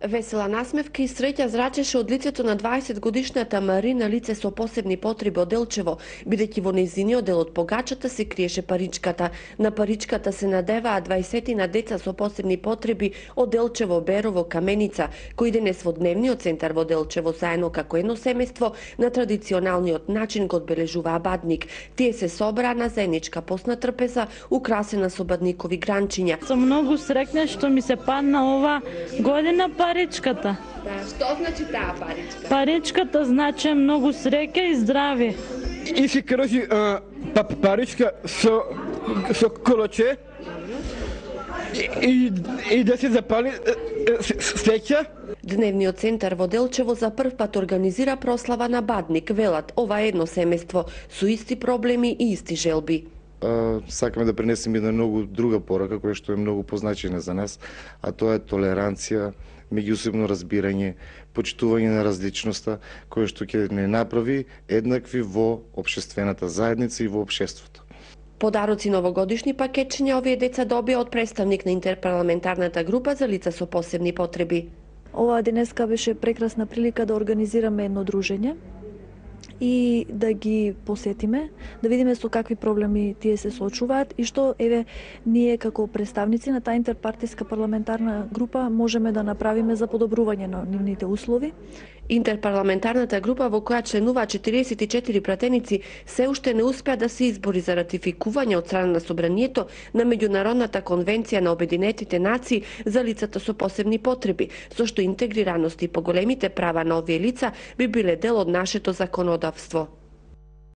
Весела насмевка и среќа зрачеше од лицето на 20-годишната Марина, лице со посебни потреби од Делчево, бидејќи во нејзиниот дел од погачата се криеше паричката. На паричката се надеваа 20 деца со посебни потреби од Делчево, Берово, Каменица, кои денес во дневниот центар во Делчево заедно како едно семејство на традиционалниот начин го одбележуваа Бадник. Тие се собраа на заедничка постна трпеза, украсена со бадникови гранчиња. Сум многу среќна што ми се падна ова година паричката. Да, што значи таа паричка? Паричката значи многу среќа и здравје. И се крши паричка со колоче и да се запали свеќа. Дневниот центар во Делчево за прв пат организира прослава на Бадник. Велат, ова е едно семејство со исти проблеми и исти желби. Сакаме да пренесеме една многу друга порака која што е многу позначајна за нас, а тоа е толеранција, меѓусебно разбирање, почитување на различноста, која што ќе не направи еднакви во општествената заедница и во општеството. Подароци новогодишни пакетчиња овие деца добија од представник на интерпарламентарната група за лица со посебни потреби. Ова денеска беше прекрасна прилика да организираме едно дружење и да ги посетиме, да видиме со какви проблеми тие се соочуваат и што ние како представници на таа интерпартиска парламентарна група можеме да направиме за подобрување на нивните услови. Интерпарламентарната група во која членува 44 пратеници се уште не успеа да се избори за ратификување од страна на Собранието на Меѓународната конвенција на Обединетите нации за лицата со посебни потреби, со што интегрираност и поголемите права на овие лица би биле дел од нашето законодавство.